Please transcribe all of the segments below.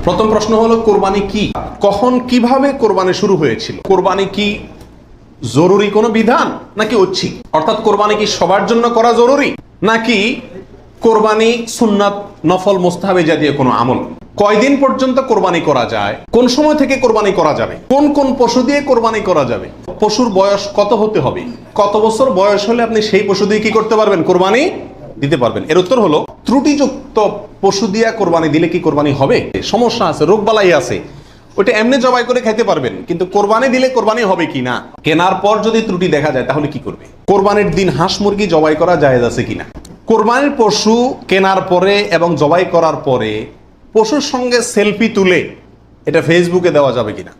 প্রথম প্রশ্ন হলো কোরবানি কি, কখন কিভাবে কোরবানি শুরু হয়েছিল? কোরবানি কি জরুরি কোনো বিধান নাকি ঐচ্ছিক? অর্থাৎ কোরবানি কি সবার জন্য করা জরুরি নাকি কোরবানি সুন্নাত, নফল, মুস্তাহাব জাতীয় কোনো আমল? কয়দিন পর্যন্ত কোরবানি করা যায়? কোন সময় থেকে কোরবানি করা যাবে? কোন কোন পশু দিয়ে কোরবানি করা যাবে? পশুর বয়স কত হতে হবে? কত বছর বয়স হলে আপনি সেই পশু দিয়ে কি করতে পারবেন? কোরবানি দিতে পারবেন। এর উত্তর হলো, ত্রুটিযুক্ত পশু দিয়া কোরবানি দিলে কি কোরবানি হবে? সমস্যা আছে, রোগবালাই আছে, ওইটা এমনি জবাই করে খাইতে পারবেন, কিন্তু কোরবানি দিলে কোরবানি হবে কিনা, কেনার পর যদি ত্রুটি দেখা যায় তাহলে কি করবে? কোরবানির দিন হাঁস মুরগি জবাই করা জায়েজ আছে কিনা? কোরবানির পশু কেনার পরে এবং জবাই করার পরে পশুর সঙ্গে সেলফি তুলে এটা ফেসবুকে দেওয়া যাবে কিনা?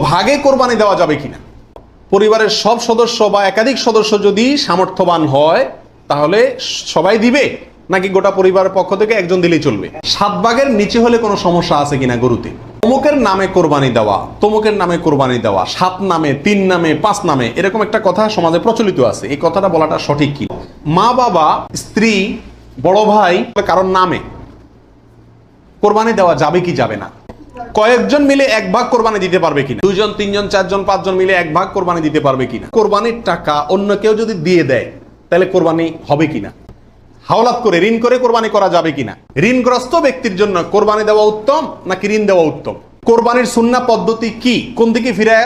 ভাগে কোরবানি দেওয়া যাবে কিনা? পরিবারের সব সদস্য বা একাধিক সদস্য যদি সামর্থ্যবান হয় তাহলে সবাই দিবে নাকি গোটা পরিবারের পক্ষ থেকে একজন দিলেই চলবে? 7 ভাগের নিচে হলে কোনো সমস্যা আছে কিনা গরুতে? অমুকের নামে কোরবানি দেওয়া, তমুকের নামে কোরবানি দেওয়া, 7 নামে, 3 নামে, 5 নামে, এরকম একটা কথা সমাজে প্রচলিত আছে। এই কথাটা বলাটা সঠিক কি? মা বাবা, স্ত্রী, বড় ভাই, কারোর নামে কোরবানি দেওয়া যাবে কি যাবে না? কয়েকজন মিলে 1 ভাগ কোরবানি দিতে পারবে কিনা? 2 জন, 3 জন, 4 জন, 5 জন মিলে 1 ভাগ কোরবানি দিতে পারবে কিনা? কোরবানির টাকা অন্য কেউ যদি দিয়ে দেয় তাহলে কোরবানি হবে কিনা? হাওলাত করে, ঋণ করে কোরবানি করা যাবে কিনা? ঋণগ্রস্ত ব্যক্তির জন্য কোরবানি দেওয়া উত্তম নাকি ঋণ দেওয়া উত্তম? কোরবানির সুন্নাহ পদ্ধতি কি? কোন দিকে ফিরে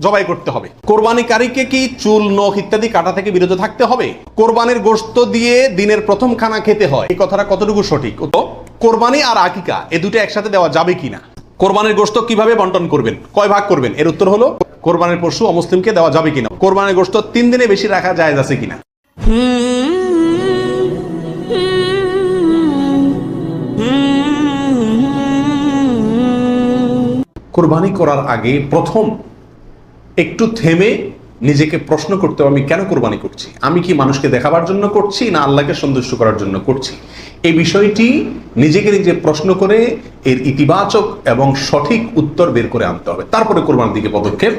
জবাই করতে হবে? কোরবানিকারীকে কি চুল, নখ ইত্যাদি কাটা থেকে বিরত থাকতে হবে? কোরবানির গোশত দিয়ে দিনের প্রথম খানা খেতে হয়, এই কথাটা কতটুকু সঠিক? তো কোরবানি আর আকিকা এই দুটো একসাথে দেওয়া যাবে কিনা? কোরবানির গোশত কিভাবে বন্টন করবেন, কয় ভাগ করবেন? এর উত্তর হলো, কোরবানির পশু অমুসলিমকে দেওয়া যাবে কিনা? কোরবানির গোশত 3 দিনে বেশি রাখা জায়েজ আছে কিনা? কোরবানি করার আগে প্রথম একটু থেমে নিজেকে প্রশ্ন করতে হবে, আমি কেন কোরবানি করছি? আমি কি মানুষকে দেখাবার জন্য করছি না আল্লাহকে সন্তুষ্ট করার জন্য করছি? এই বিষয়টি নিজেকে নিজে প্রশ্ন করে এর ইতিবাচক এবং সঠিক উত্তর বের করে আনতে হবে, তারপরে কোরবানির দিকে পদক্ষেপ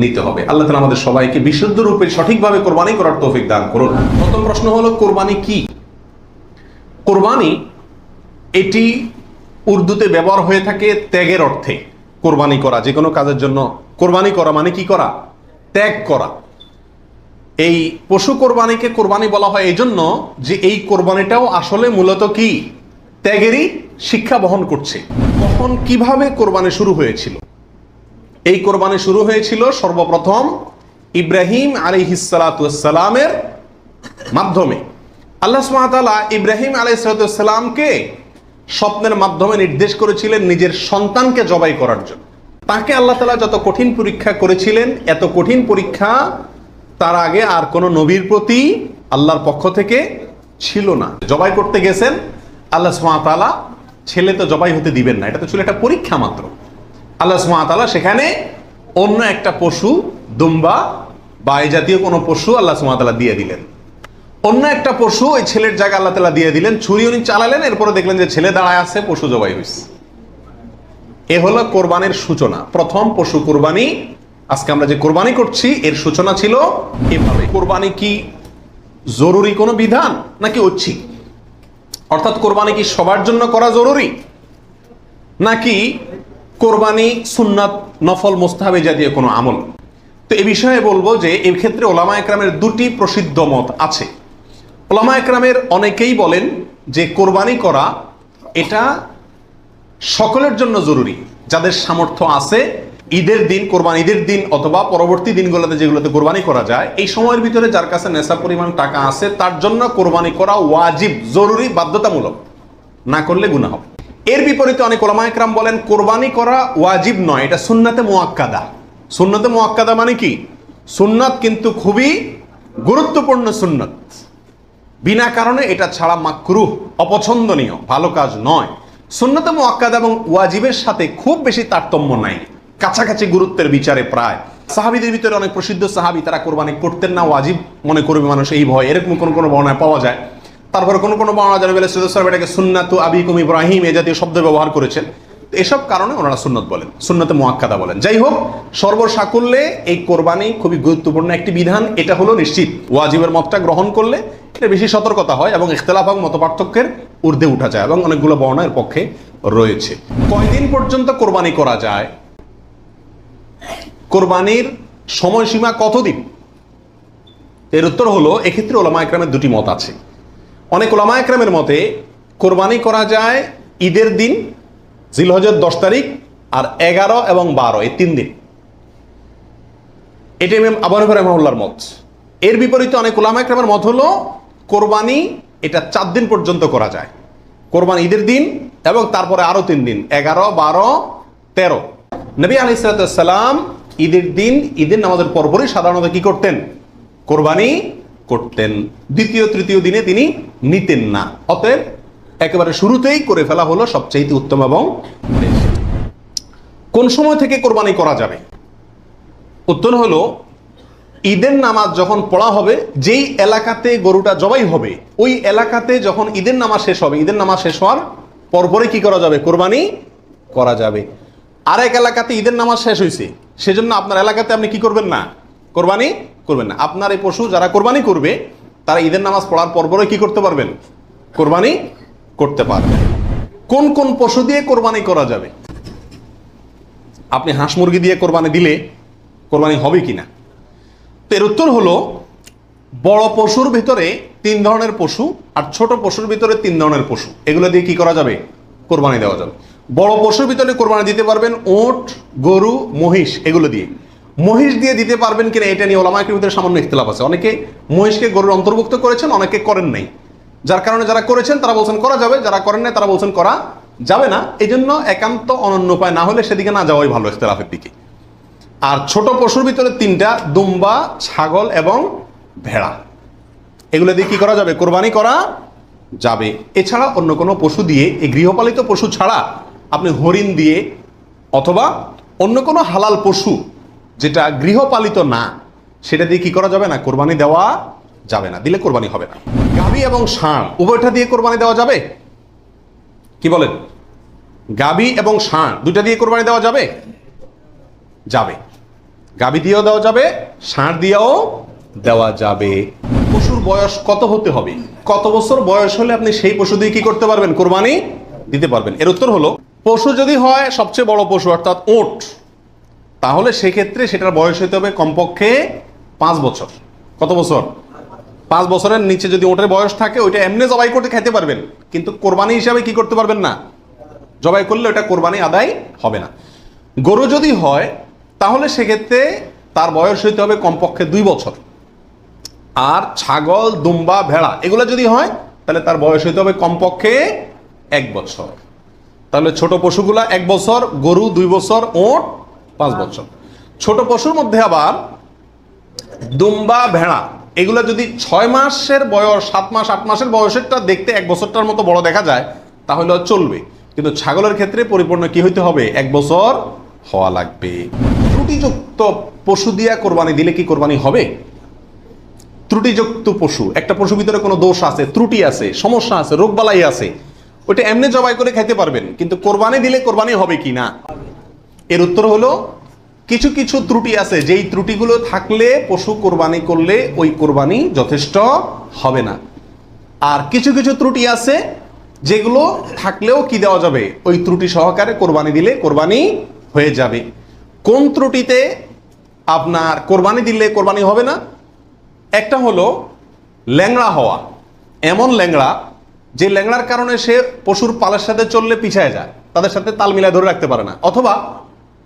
নিতে হবে। আল্লাহ তাআলা আমাদের সবাইকে বিশুদ্ধ রূপে সঠিকভাবে কোরবানি করার তৌফিক দান করুন। প্রথম প্রশ্ন হলো, কোরবানি কি? কোরবানি এটি উর্দুতে ব্যবহার হয়ে থাকে ত্যাগের অর্থে। কোরবানি করা, যে কোনো কাজের জন্য কোরবানি করা মানে কি করা? ত্যাগ করা। এই পশু কোরবানিকে কোরবানি বলা হয় এই জন্য যে এই কোরবানিটাও আসলে মূলত কি? ত্যাগেরই শিক্ষা বহন করছে। কখন কিভাবে কোরবানি শুরু হয়েছিল? এই কোরবানি শুরু হয়েছিল সর্বপ্রথম ইব্রাহিম আলাইহিস সালাতু ওয়াস সালামের মাধ্যমে। আল্লাহ সুবহানাহু ওয়া তাআলা ইব্রাহিম আলাইহিস সালাতু ওয়াস সালামকে স্বপ্নের মাধ্যমে নির্দেশ করেছিলেন নিজের সন্তানকে জবাই করার জন্য। তাকে আল্লাহ তাআলা যত কঠিন পরীক্ষা করেছিলেন, এত কঠিন পরীক্ষা তার আগে আর কোন নবীর প্রতি আল্লাহর পক্ষ থেকে ছিল না। জবাই করতে গেছেন, আল্লাহ সুবহানাহু ওয়া তাআলা ছেলে তো জবাই হতে দিবেন না, এটা তো ছিল একটা পরীক্ষা মাত্র। আল্লাহ সুবহানাহু ওয়া তাআলা সেখানে অন্য একটা পশু, দুম্বা বা এই জাতীয় কোনো পশু আল্লাহ সুবহানাহু ওয়া তাআলা দিয়ে দিলেন। অন্য একটা পশু ওই ছেলের জায়গা আল্লাহ তাআলা দিয়ে দিলেন, ছুরি উনি চালালেন, এরপরে দেখলেন যে ছেলে দাঁড়ায় আছে, পশু জবাই হয়েছে। এ হলো কোরবানির সূচনা, প্রথম পশু কোরবানি। আজকে আমরা যে কোরবানি করছি এর সূচনা ছিল এভাবে। কোরবানি কি জরুরি কোনো বিধান নাকি ঐচ্ছিক? অর্থাৎ কোরবানি কি সবার জন্য করা জরুরি নাকি কোরবানি সুন্নাত, নফল, মুস্তাহাব জাতীয় কোনো আমল? তো এই বিষয়ে বলবো যে এই ক্ষেত্রে ওলামা একরামের 2টি প্রসিদ্ধ মত আছে। ওলামা একরামের অনেকেই বলেন যে কোরবানি করা এটা সকলের জন্য জরুরি, যাদের সামর্থ্য আছে। ঈদের দিন, কোরবানি ঈদের দিন অথবা পরবর্তী দিনগুলোতে যেগুলোতে কোরবানি করা যায়, এই সময়ের ভিতরে যার কাছে নেশা পরিমাণ টাকা আছে তার জন্য কোরবানি করা ওয়াজিব, জরুরি, বাধ্যতামূলক, না করলে গুনাহ হবে। এর বিপরীতে অনেক ওলামা একরাম বলেন কোরবানি করা ওয়াজিব নয়, এটা সুন্নাতে মুআক্কাদা। সুন্নাতে মুআক্কাদা মানে কি? সুন্নাত কিন্তু খুবই গুরুত্বপূর্ণ সুন্নাত, বিনা কারণে এটা ছাড়া মাকরুহ, অপছন্দনীয়, ভালো কাজ নয়। সুন্নাতে মুআক্কাদা এবং ওয়াজিবের সাথে খুব বেশি তারতম্য নাই, কাছাকাছি গুরুত্বের বিচারে প্রায়। সাহাবীদের ভিতরে অনেক প্রসিদ্ধ সাহাবী তারা কোরবানি করতেন না, ওয়াজিব মনে করবে মানুষ এই ভয়, এরকম কোন কোন বর্ণনা পাওয়া যায়। তারপরে কোন কোন বর্ণনা জানা গেলে এটাকে সুন্নাতু আবিকুম ইব্রাহিম এই জাতীয় শব্দ ব্যবহার করেছেন। এসব কারণে ওনারা সুন্নত বলেন, সুন্নতে মুআক্কাদা বলেন। যাই হোক, সর্বসাকুল্যে এই কোরবানি খুবই গুরুত্বপূর্ণ একটি বিধান, এটা হলো নিশ্চিত। ওয়াজিবের মতটা গ্রহণ করলে এটা বেশি সতর্কতা হয় এবং ইখতিলাফ এবং মতপার্থক্যের ঊর্ধ্বে উঠা যায় এবং অনেকগুলো বর্ণনা এর পক্ষে রয়েছে। কয়দিন পর্যন্ত কোরবানি করা যায়? কোরবানির সময়সীমা কতদিন? এর উত্তর হলো, এক্ষেত্রে ওলামা একরামের দুটি মত আছে। অনেক ওলামা একরামের মতে কোরবানি করা যায় ঈদের দিন, জিলহজের 10 তারিখ, আর 11 এবং 12 এই 3 দিন। এটা ইমাম আবু হানিফা রাহিমাহুল্লাহর মত। এর বিপরীতে অনেক উলামা একরামের মত হলো কোরবানি এটা 4 দিন পর্যন্ত করা যায়। কোরবানি ঈদের দিন এবং তারপরে আরো 3 দিন, 11, 12, 13। নবী আলাইহিস সালাম ঈদের দিন ঈদের নামাজের পরপরই সাধারণত কি করতেন? কোরবানি করতেন। দ্বিতীয় তৃতীয় দিনে তিনি নিতেন না। অতএব একেবারে শুরুতেই করে ফেলা হলো সবচেয়ে উত্তম এবং বেশি। কোন সময় থেকে কোরবানি করা যাবে? উত্তর হলো, ঈদের নামাজ যখন পড়া হবে, যেই এলাকাতে গরুটা জবাই হবে ওই এলাকাতে যখন ঈদের নামাজ শেষ হবে, ঈদের নামাজ শেষ হওয়ার পরপরই কি করা যাবে? কোরবানি করা যাবে। আরেক এলাকাতে ঈদের নামাজ শেষ হয়েছে, সেজন্য আপনার এলাকাতে আপনি কি করবেন না? কোরবানি করবেন না। আপনার এই পশু যারা কোরবানি করবে তারা ঈদের নামাজ পড়ার পরপরই কি করতে পারবেন? কোরবানি করতে পারবেন। কোন কোন পশু দিয়ে কোরবানি করা যাবে? আপনি হাঁস মুরগি দিয়ে কোরবানি দিলে কোরবানি হবে কিনা? তো এর উত্তর হলো, বড় পশুর ভিতরে 3 ধরনের পশু আর ছোট পশুর ভিতরে 3 ধরনের পশু, এগুলো দিয়ে কি করা যাবে? কোরবানি দেওয়া যাবে। বড় পশুর ভিতরে কোরবানি দিতে পারবেন উট, গরু, মহিষ, এগুলো দিয়ে। মহিষ দিয়ে দিতে পারবেন কিনা এটা নিয়ে ওলামা একরামের ভিতরে সামান্য ইখতিলাফ আছে। অনেকে মহিষকে গরুর অন্তর্ভুক্ত করেছেন, অনেকে করেন নাই। যার কারণে যারা করেছেন তারা বলছেন করা যাবে, যারা করেন নাই তারা বলছেন করা যাবে না। এই জন্য একান্ত অনন্য উপায় না হলে সেদিকে না যাওয়াই ভালো, ইখতিলাফের দিকে। আর ছোট পশুর ভিতরে 3টা, দুম্বা, ছাগল এবং ভেড়া, এগুলো দিয়ে কি করা যাবে? কোরবানি করা যাবে। এছাড়া অন্য কোনো পশু দিয়ে, এই গৃহপালিত পশু ছাড়া আপনি হরিণ দিয়ে অথবা অন্য কোনো হালাল পশু যেটা গৃহপালিত না, সেটা দিয়ে কি করা যাবে না? কোরবানি দেওয়া যাবে না, দিলে কোরবানি হবে না। গাভী এবং ষাঁড় উভয়টা দিয়ে কোরবানি দেওয়া যাবে? কি বলেন? গাভী এবং ষাঁড় দুইটা দিয়ে কোরবানি দেওয়া যাবে? যাবে। গাভী দিয়েও দেওয়া যাবে, ষাঁড় দিয়েও দেওয়া যাবে। পশুর বয়স কত হতে হবে? কত বছর বয়স হলে আপনি সেই পশু দিয়ে কি করতে পারবেন? কোরবানি দিতে পারবেন। এর উত্তর হলো, পশু যদি হয় সবচেয়ে বড় পশু অর্থাৎ উট, তাহলে সেক্ষেত্রে সেটার বয়স হতে হবে কমপক্ষে 5 বছর। কত বছর? 5 বছরের নিচে যদি উটের বয়স থাকে, ওইটা এমনি জবাই করতে খাইতে পারবেন, কিন্তু কোরবানি হিসাবে কি করতে পারবেন না। জবাই করলে ওটা কোরবানি আদায় হবে না। গরু যদি হয় তাহলে সেক্ষেত্রে তার বয়স হইতে হবে কমপক্ষে 2 বছর। আর ছাগল, দুম্বা, ভেড়া এগুলো যদি হয় তাহলে তার বয়স হইতে হবে কমপক্ষে 1 বছর। তাহলে ছোট পশুগুলা 1 বছর, গরু 2 বছর, উট 5 বছর। ছোট পশুর মধ্যে আবার দুম্বা, ভেড়া এগুলো যদি 6 মাসের বয়স, 7 মাস, 8 মাসের বয়সেরটা দেখতে 1 বছরটার মতো বড় দেখা যায় তাহলে চলবে, কিন্তু ছাগলের ক্ষেত্রে পরিপূর্ণ কি হইতে হবে? 1 বছর হওয়া লাগবে। ত্রুটিযুক্ত পশু দিয়া কোরবানি দিলে কি কোরবানি হবে? ত্রুটিযুক্ত পশু, একটা পশুর ভিতরে কোনো দোষ আছে, ত্রুটি আছে, সমস্যা আছে, রোগবালাই আছে, ওইটা এমনি জবাই করে খাইতে পারবেন, কিন্তু কোরবানি দিলে কোরবানি হবে কি না? এর উত্তর হলো, কিছু কিছু ত্রুটি আছে, যেই ত্রুটিগুলো থাকলে পশু কোরবানি করলে ওই কোরবানি যথেষ্ট হবে না। আর কিছু কিছু ত্রুটি আছে যেগুলো থাকলেও কি দেওয়া যাবে? ওই ত্রুটি সহকারে কোরবানি দিলে কোরবানি হয়ে যাবে। কোন ত্রুটিতে আপনার কোরবানি দিলে কোরবানি হবে না? একটা হলো ল্যাংড়া হওয়া, এমন ল্যাংড়া যে ল্যাংড়ার কারণে সে পশুর পালের সাথে চললে পিছায় যায়, তাদের সাথে তাল মিলায় ধরে রাখতে পারে না, অথবা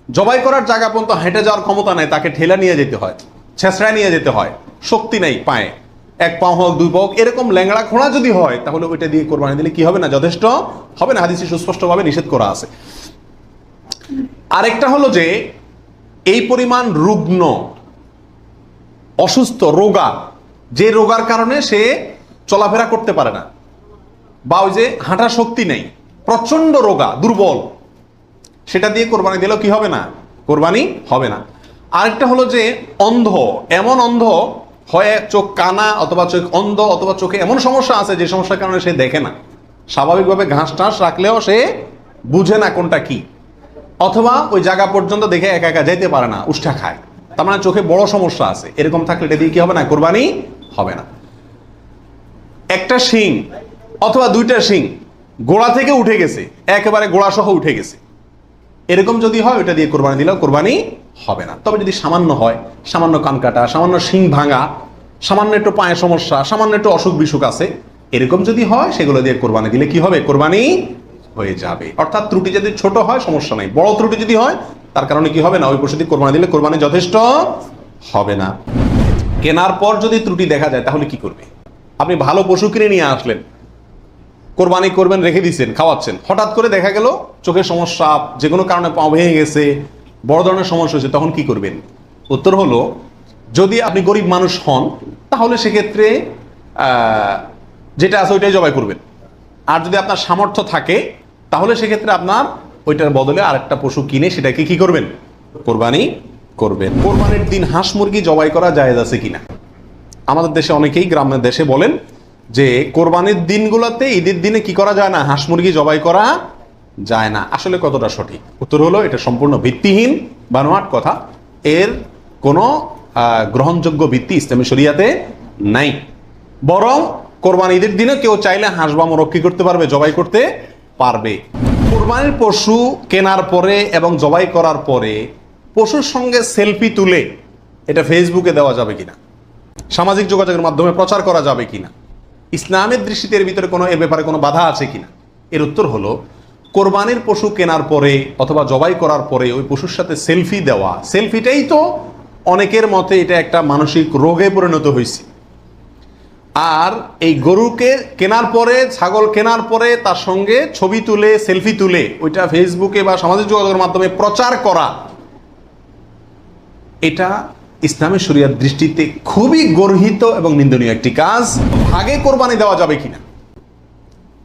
জবাই করার জায়গা পর্যন্ত হেঁটে যাওয়ার ক্ষমতা নেই, তাকে ঠেলা নিয়ে যেতে হয়, ছেঁচড়ায় নিয়ে যেতে হয়, শক্তি নেই পায়ে, 1 পা হোক 2 পা হোক, এরকম ল্যাংড়া ঘোড়া যদি হয় তাহলে ওইটা দিয়ে কোরবানি দিলে কি হবে না? যথেষ্ট হবে না, হাদিসে সুস্পষ্টভাবে নিষেধ করা আছে। আরেকটা হলো যে এই পরিমাণ রুগ্ন, অসুস্থ, রোগা, যে রোগার কারণে সে চলাফেরা করতে পারে না, বা ওই যে হাঁটার শক্তি নেই, প্রচন্ড রোগা, দুর্বল, সেটা দিয়ে কোরবানি দিলেও কি হবে না? কোরবানি হবে না। আরেকটা হলো যে অন্ধ, এমন অন্ধ হয়, চোখ কানা অথবা চোখ অন্ধ, অথবা চোখে এমন সমস্যা আছে যে সমস্যার কারণে সে দেখে না, স্বাভাবিকভাবে ঘাস টাস রাখলেও সে বুঝে না কোনটা কি, অথবা ওই জায়গা পর্যন্ত দেখে একা একা যেতে পারে না, উষ্ঠা খায়, তার মানে চোখে বড় সমস্যা আছে, এরকম থাকলে এটা দিয়ে কি হবে না? কোরবানি হবে না। একটা শিং অথবা 2টা শিং গোড়া থেকে উঠে গেছে, একেবারে গোড়া সহ উঠে গেছে, এরকম যদি হয় ওটা দিয়ে কোরবানি দিলেও কোরবানি হবে না। তবে যদি সামান্য হয়, সামান্য কান কাটা, সামান্য শিং ভাঙা, সামান্য একটু পায়ে সমস্যা, সামান্য একটু অসুখ বিসুখ আছে, এরকম যদি হয় সেগুলো দিয়ে কোরবানি দিলে কি হবে? কোরবানি হয়ে যাবে। অর্থাৎ ত্রুটি যদি ছোট হয় সমস্যা নাই, বড় ত্রুটি যদি হয় তার কারণে কি হবে না, ওই পশু দিয়ে কোরবানি দিলে কোরবানি যথেষ্ট হবে না। কেনার পর যদি ত্রুটি দেখা যায় তাহলে কি করবে? আপনি ভালো পশু কিনে নিয়ে আসলেন, কোরবানি করবেন, রেখে দিচ্ছেন, খাওয়াচ্ছেন, হঠাৎ করে দেখা গেল চোখের সমস্যা, যে কোনো কারণে পা ভেঙে গেছে, বড় ধরনের সমস্যা হয়েছে, তখন কি করবেন? উত্তর হলো, যদি আপনি গরিব মানুষ হন তাহলে সেক্ষেত্রে যেটা আছে ওইটাই জবাই করবেন। আর যদি আপনার সামর্থ্য থাকে তাহলে সেক্ষেত্রে আপনার ওইটার বদলে আরেকটা পশু কিনে সেটাকে কি করবেন? কোরবানি করবেন। কোরবানির দিন হাঁস মুরগি জবাই করা জায়েজ আছে কিনা? আমাদের দেশে অনেকেই গ্রামের দেশে বলেন যে কোরবানির দিনগুলোতে, ঈদের দিনে কি করা যায় না? হাঁস মুরগি জবাই করা যায় না। আসলে কতটা সঠিক? উত্তর হলো এটা সম্পূর্ণ ভিত্তিহীন বানোয়াট কথা। এর কোনো গ্রহণযোগ্য ভিত্তি ইসলামী শরিয়াতে নাই। বরং কোরবানি ঈদের দিনে কেউ চাইলে হাঁস বা মোরগ কি করতে পারবে? জবাই করতে পারবে। কোরবানির পশু কেনার পরে এবং জবাই করার পরে পশুর সঙ্গে সেলফি তুলে এটা ফেসবুকে দেওয়া যাবে কিনা, সামাজিক যোগাযোগের মাধ্যমে প্রচার করা যাবে কিনা, ইসলামের দৃষ্টিতে এর ভিতরে এর ব্যাপারে কোনো বাধা আছে কিনা? এর উত্তর হলো, কোরবানির পশু কেনার পরে অথবা জবাই করার পরে ওই পশুর সাথে সেলফি দেওয়া, সেলফিটাই তো অনেকের মতে এটা একটা মানসিক রোগে পরিণত হয়েছে। আর এই গরুকে কেনার পরে, ছাগল কেনার পরে তার সঙ্গে ছবি তুলে, সেলফি তুলে ওইটা ফেসবুকে বা সামাজিক যোগাযোগের মাধ্যমে প্রচার করা, এটা ইসলামের শরিয়ার দৃষ্টিতে খুবই গর্হিত এবং নিন্দনীয় একটি কাজ। ভাগে কোরবানি দেওয়া যাবে কিনা,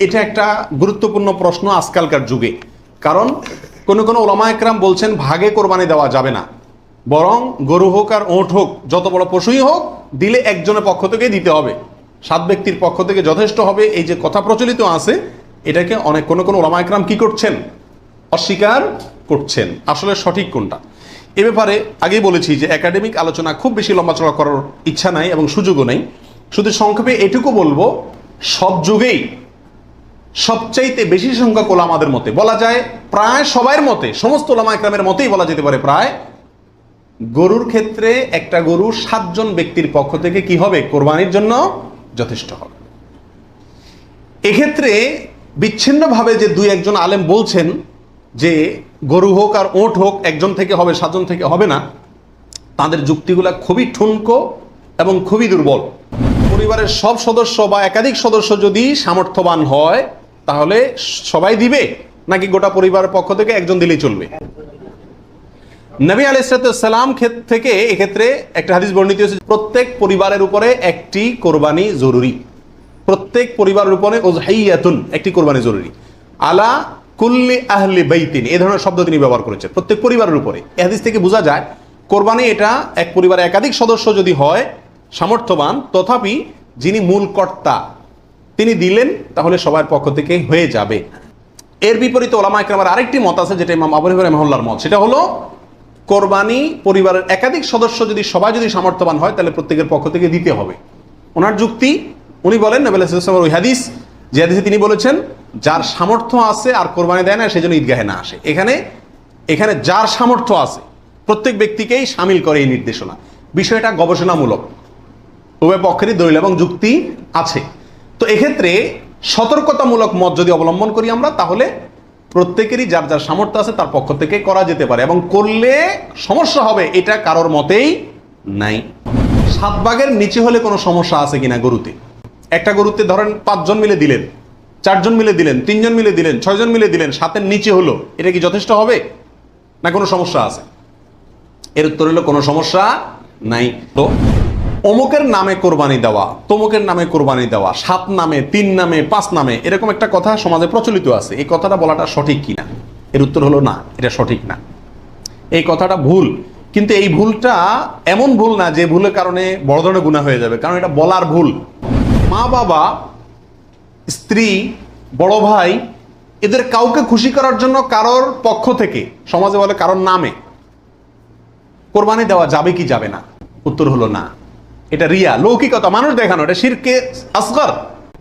এটা একটা গুরুত্বপূর্ণ প্রশ্ন আজকালকার যুগে। কারণ কোনো ওলামা একরাম বলছেন ভাগে কোরবানি দেওয়া যাবে না, বরং গরু হোক আর ওঁট হোক, যত বড় পশুই হোক, দিলে একজনের পক্ষ থেকে দিতে হবে, 7 ব্যক্তির পক্ষ থেকে যথেষ্ট হবে। এই যে কথা প্রচলিত আছে, এটাকে অনেক কোনো ওলামা একরাম কি করছেন? অস্বীকার করছেন। আসলে সঠিক কোনটা, এ ব্যাপারে আগেই বলেছি যে একাডেমিক আলোচনা খুব বেশি লম্বাচড়া করার ইচ্ছা নাই এবং সুযোগও নেই। শুধু সংক্ষেপে এটুকু বলবো, সব যুগেই সবচাইতে বেশি সংখ্যক ওলামাদের মতে, বলা যায় প্রায় সবার মতে, সমস্ত ওলামা একরামের মতেই বলা যেতে পারে প্রায়, গরুর ক্ষেত্রে একটা গরু 7 জন ব্যক্তির পক্ষ থেকে কি হবে? কোরবানির জন্য যথেষ্ট হবে। এক্ষেত্রে বিচ্ছিন্নভাবে যে 2-1 জন আলেম বলছেন যে গরু হোক আর ওঁট হোক একজন থেকে হবে, 7 জন থেকে হবে না, তাদের যুক্তিগুলা খুবই ঠুনকো এবং খুবই দুর্বল। পরিবারের সব সদস্য বা একাধিক সদস্য যদি সামর্থ্যবান হয় তাহলে সবাই দিবে, নাকি গোটা পরিবারের পক্ষ থেকে একজন দিলেই চলবে? নবী আলাইহিস সালাম থেকে এক্ষেত্রে একটা হাদিস বর্ণিত হয়েছে, প্রত্যেক পরিবারের উপরে একটি কোরবানি জরুরি, প্রত্যেক পরিবারের উপরে উযহিয়াতুন, একটি কোরবানি জরুরি, আলা কুল্লি আহলি বাইতিন, এই ধরনের শব্দ তিনি ব্যবহার করেছেন, প্রত্যেক পরিবারের উপরে। এই হাদিস থেকে বোঝা যায় কোরবানি এটা এক পরিবারে একাধিক সদস্য যদি হয় সামর্থ্যবান, তথাপি যিনি মূল কর্তা তিনি দিলেন তাহলে সবার পক্ষ থেকে হয়ে যাবে। এর বিপরীতে ওলামা ইকরামের আরেকটি মত আছে, যেটা ইমাম আবু হানিফা রাহিমাহুল্লাহর মত, সেটা হলো কোরবানি পরিবারের একাধিক সদস্য যদি সবাই যদি সামর্থ্যবান হয় তাহলে প্রত্যেকের পক্ষ থেকে দিতে হবে। ওনার যুক্তি, উনি বলেন নবী আলাইহিস সালামের ওই হাদিস, যে হাদিসে তিনি বলেছেন যার সামর্থ্য আছে আর কোরবানি দেয় না সেজন্য ঈদগাহে না আসে। এখানে যার সামর্থ্য আছে প্রত্যেক ব্যক্তিকেই শামিল করে এই নির্দেশনা। বিষয়টা গবেষণামূলক, উভয় পক্ষেরই দলিল এবং যুক্তি আছে। তো এক্ষেত্রে সতর্কতামূলক মত যদি অবলম্বন করি আমরা, তাহলে প্রত্যেকেরই যার যার সামর্থ্য আছে তার পক্ষ থেকে করা যেতে পারে, এবং করলে সমস্যা হবে এটা কারোর মতেই নাই। 7 ভাগের নিচে হলে কোনো সমস্যা আছে কিনা গরুতে? একটা গরুতে ধরেন 5 জন মিলে দিলেন, 4 জন মিলে দিলেন, 3 জন মিলে দিলেন, 6 জন মিলে দিলেন, 7-এর নিচে হলো, এটা কি যথেষ্ট হবে না কোনো সমস্যা আছে? এর উত্তর হলো কোনো সমস্যা নাই। তো অমুকের নামে কোরবানি দেওয়া, তমুকের নামে কোরবানি দেওয়া, 7 নামে, 3 নামে, 5 নামে, এরকম একটা কথা সমাজে প্রচলিত আছে। এই কথাটা বলাটা সঠিক কিনা? এর উত্তর হলো না, এটা সঠিক না, এই কথাটা ভুল। কিন্তু এই ভুলটা এমন ভুল না যে ভুলের কারণে বড় ধরনের গুনাহ হয়ে যাবে, কারণ এটা বলার ভুল। মা বাবা, স্ত্রী, বড় ভাই, এদের কাউকে খুশি করার জন্য কারোর পক্ষ থেকে, সমাজে বলে কারোর নামে কোরবানি দেওয়া যাবে কি যাবে না? উত্তর হলো না, এটা রিয়া, লৌকিকতা, মানুষ দেখানো, এটা শিরকে আসগর।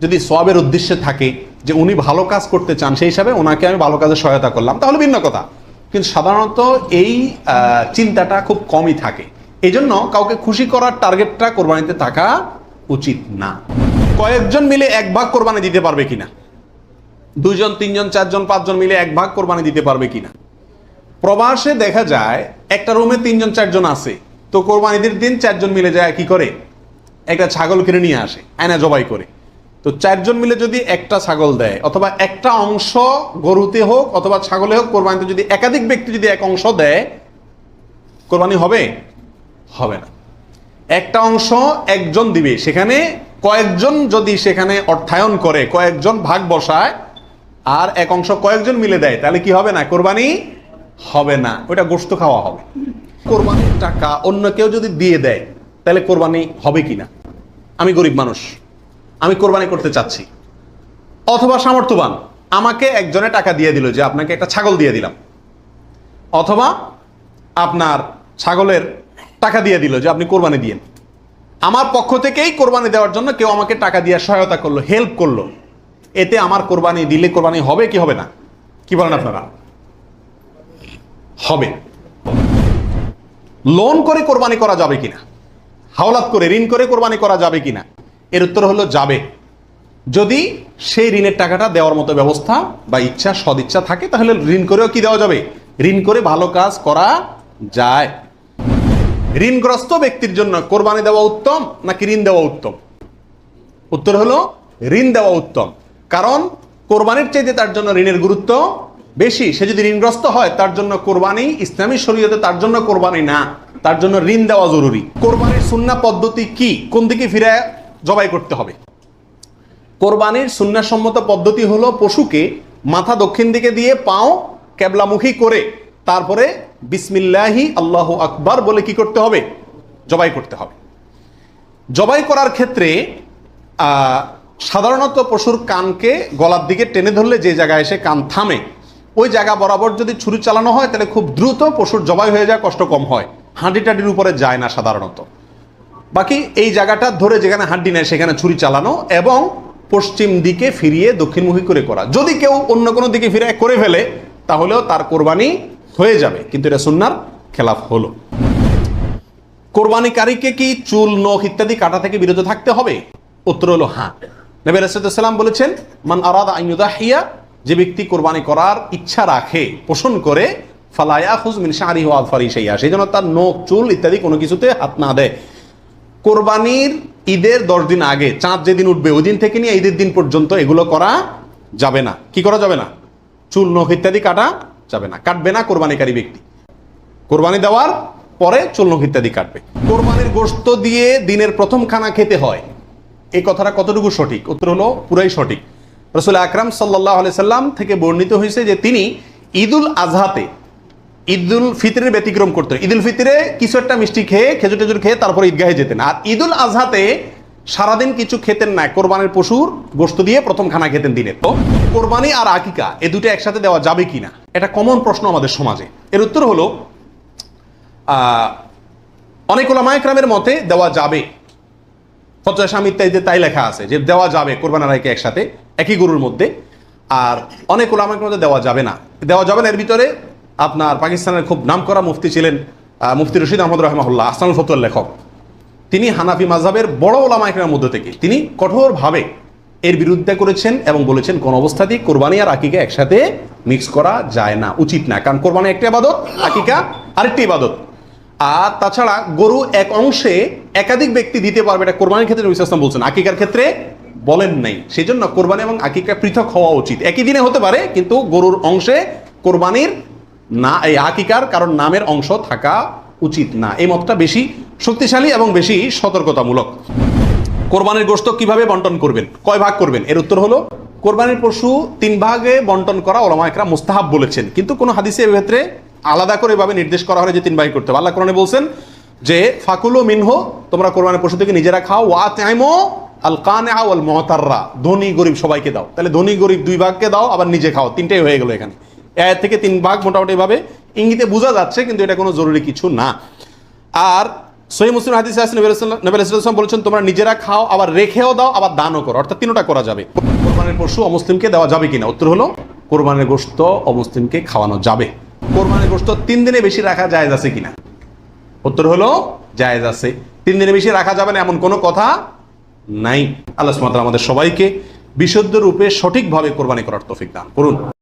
যদি সওয়াবের উদ্দেশ্যে থাকে যে উনি ভালো কাজ করতে চান, সেই হিসাবে ওনাকে আমি ভালো কাজে সহায়তা করলাম, তাহলে ভিন্ন কথা। কিন্তু সাধারণত এই চিন্তাটা খুব কমই থাকে। এই জন্য কাউকে খুশি করার টার্গেটটা কোরবানিতে থাকা উচিত না। কয়েকজন মিলে এক ভাগ কোরবানি দিতে পারবে কিনা, 2 জন 3 জন 4 জন 5 জন মিলে এক ভাগ কোরবানি দিতে পারবে কিনা। প্রবাসে দেখা যায় একটা রুমে 3 জন 4 জন আছে, তো কোরবানিদের দিন 4 জন মিলে যায় কি করে, একটা ছাগল কিনে নিয়ে আসে, আয়না জবাই করে। তো 4 জন মিলে যদি একটা ছাগল দেয়, অথবা একটা অংশ গরুতে হোক অথবা ছাগলে হোক, কোরবানিতে যদি একাধিক ব্যক্তি যদি এক অংশ দেয়, কোরবানি হবে? হবে না। একটা অংশ একজন দিবে, সেখানে কয়েকজন যদি সেখানে অর্থায়ন করে, কয়েকজন ভাগ বসায়, আর এক অংশ কয়েকজন মিলে দেয়, তাহলে কি হবে না? কোরবানি হবে না, ওটা গোশত খাওয়া হবে। কোরবানির টাকা অন্য কেউ যদি দিয়ে দেয়, তাহলে কোরবানি হবে কিনা? আমি গরিব মানুষ, আমি কোরবানি করতে চাচ্ছি, অথবা সামর্থ্যবান, আমাকে একজনে টাকা দিয়ে দিল যে আপনাকে একটা ছাগল দিয়ে দিলাম, অথবা আপনার ছাগলের টাকা দিয়ে দিল যে আপনি কোরবানি দিয়েন। আমার পক্ষ থেকেই কোরবানি দেওয়ার জন্য কেউ আমাকে টাকা দিয়ে সহায়তা করলো, হেল্প করলো, এতে আমার কোরবানি দিলে কোরবানি হবে কি হবে না? কি বলেন আপনারা? হবে। লোন করে কোরবানি করা যাবে কিনা, হাওলাত করে ঋণ করে কোরবানি করা যাবে কিনা? এর উত্তর হলো যাবে, যদি সেই ঋণের টাকাটা দেওয়ার মতো ব্যবস্থা বা ইচ্ছা, সদিচ্ছা থাকে, তাহলে ঋণ করেও কি দেওয়া যাবে? ঋণ করে ভালো কাজ করা যায়। ঋণগ্রস্ত ব্যক্তির জন্য কোরবানি দেওয়া উত্তম নাকি ঋণ দেওয়া উত্তম? উত্তর হলো ঋণ দেওয়া উত্তম, কারণ কোরবানির চাইতে তার জন্য ঋণের গুরুত্ব বেশি। সে যদি ঋণগ্রস্ত হয়, তার জন্য কোরবানি ইসলামী শরীয়তে তার জন্য কোরবানি না, তার জন্য ঋণ দেওয়া জরুরি। কোরবানির সুন্নাহ পদ্ধতি কি, কোন দিকে ফিরে জবাই করতে হবে? কোরবানির সুন্নাহসম্মত পদ্ধতি হলো পশুকে মাথা দক্ষিণ দিকে দিয়ে পাও কেবলামুখী করে তারপরে বিসমিল্লাহি আল্লাহু আকবার বলে কি করতে হবে? জবাই করতে হবে। জবাই করার ক্ষেত্রে সাধারণত পশুর কানকে গলার দিকে টেনে ধরলে যে জায়গায় এসে কান থামে, ওই জায়গা বরাবর যদি ছুরি চালানো হয়, তাহলে খুব দ্রুত পশুর জবাই হয়ে যায়, কষ্ট কম হয়, হাঁটি টাটির উপরে যায় না সাধারণত। বাকি এই জায়গাটা ধরে যেখানে হাড্ডি নেয় সেখানে ছুরি চালানো এবং পশ্চিম দিকে ফিরিয়ে দক্ষিণমুখী করে করা। যদি কেউ অন্য কোনো দিকে ফিরে করে ফেলে, তাহলেও তার কোরবানি হয়ে যাবে, কিন্তু এটা সুন্নাহর খেলাফ হলো। কোরবানিকারীকে কি চুল, নখ ইত্যাদি কাটা থেকে বিরত থাকতে হবে? উত্তর হলো হ্যাঁ। নবী আলাইহিস সালাম বলেছেন, মান আরাদা আন ইউদাহিয়া, যে ব্যক্তি কোরবানি করার ইচ্ছা রাখে, পোষণ করে, ফালা ইয়াখুজ মিন শা'রিহি ওয়া আযফারিহি শাইআ, সেই জন্য তার নখ, চুল ইত্যাদি কোনো কিছুতে হাত না দেয়। কোরবানির ঈদের 10 দিন আগে, চাঁদ যেদিন উঠবে ওই দিন থেকে নিয়ে ঈদের দিন পর্যন্ত এগুলো করা যাবে না। কি করা যাবে না? চুল, নখ ইত্যাদি কাটা যাবে না, কাটবে না কোরবানিকারী ব্যক্তি। কোরবানি দেওয়ার পরে চুল, নখ ইত্যাদি কাটবে। কোরবানির গোশত দিয়ে দিনের প্রথম খানা খেতে হয়, এই কথাটা কতটুকু সঠিক? উত্তর হলো পুরাই সঠিক। রাসূল আকরাম সাল্লাল্লাহু আলাইহি সাল্লাম থেকে বর্ণিত হয়েছে যে তিনি ঈদুল আজহাতে, ঈদুল ফিতরের ব্যতিক্রম করতেন। ঈদুল ফিতরে কিছু একটা মিষ্টি খেয়ে, খেজুর টেজুর খেয়ে তারপরে ঈদগাহে যেতেন, আর ঈদুল আজহাতে সারাদিন কিছু খেতেন না, কোরবানির পশুর গোশত দিয়ে প্রথম খানা খেতেন দিনের। তো কোরবানি আর আকিকা এ দুটো একসাথে দেওয়া যাবে কিনা, এটা কমন প্রশ্ন আমাদের সমাজে। এর উত্তর হলো অনেক উলামায়ে কেরামের মতে দেওয়া যাবে। ফতোয়া শামী ইত্যাদিতে তাই লেখা আছে যে দেওয়া যাবে কোরবান আর আকিকা একসাথে একই গরুর মধ্যে। আর অনেক উলামায়ে মতে দেওয়া যাবে না। দেওয়া যাবে না এর ভিতরে আপনার পাকিস্তানের খুব নামকরা মুফতি ছিলেন মুফতি রশিদ আহমদ রাহমাহুল্লাহ, আহসানুল ফতোয়ার লেখক। তিনি হানাফি মাযহাবের বড় উলামায়ে কেরামের মধ্যে থেকে তিনি কঠোরভাবে এর বিরুদ্ধে করেছেন এবং বলেছেন কোন অবস্থাতেই কোরবানি আর আকিকা একসাথে মিক্স করা যায় না, উচিত না। কারণ কোরবানি একটা ইবাদত, আকিকা আরেকটি ইবাদত। আর তাছাড়া গরু এক অংশে একাধিক ব্যক্তি দিতে পারবে, এটা কোরবানির ক্ষেত্রে নবী সাল্লাল্লাহু আলাইহি ওয়াসাল্লাম বলছেন, আকিকার ক্ষেত্রে বলেন নাই। সেই জন্য কোরবানি এবং আকিকা পৃথক হওয়া উচিত। একই দিনে হতে পারে, কিন্তু গরুর অংশে কোরবানির না, এই আকিকার কারণ নামের অংশ থাকা উচিত না। এই মতটা বেশি শক্তিশালী এবং বেশি সতর্কতামূলক। কোরবানির গোশত কিভাবে বন্টন করবেন, কয় ভাগ করবেন? এর উত্তর হলো কোরবানির পশু 3 ভাগে বন্টন করা উলামায়ে কেরাম মুস্তাহাব বলেছেন, কিন্তু কোন হাদিসে এর ক্ষেত্রে আলাদা করে এভাবে নির্দেশ করা হয় যে 3 ভাগে করতে হবে। আল্লাহ কোরআনে বলছেন যে ফাকুলু মিনহু, তোমরা কোরবানির পশু থেকে নিজেরা খাও, ওয়া আতইমু আল কানিআ ওয়াল মুতাররা, ধনী গরিব সবাইকে দাও। তাহলে ধনী গরিব 2 ভাগকে দাও, আবার নিজে খাও, 3টাই হয়ে গেল এখানে। এর থেকে 3 ভাগ মোটামুটি ভাবে ইঙ্গিতে বোঝা যাচ্ছে, কিন্তু এটা কোনো জরুরি কিছু না। আর সহিহ মুসলিম হাদিসে আছে নবী আলাইহিস সালাম বলেছেন তোমরা নিজেরা খাও, আবার রেখেও দাও, আবার দানও করো, অর্থাৎ 3টা করা যাবে। কোরবানির পশু অমুসলিমকে দেওয়া যাবে কিনা? উত্তর হলো কোরবানির গোশত অমুসলিমকে খাওয়ানো যাবে। কোরবানির গোশত 3 দিনে বেশি রাখা জায়েজ আছে কিনা? উত্তর হলো জায়েজ আছে। 3 দিনে বেশি রাখা যাবে না এমন কোনো কথা নাই। আল্লাহ সুবহানাহু ওয়া তাআলা আমাদের সবাইকে বিশুদ্ধ রূপে সঠিকভাবে কোরবানি করার তৌফিক দান করুন।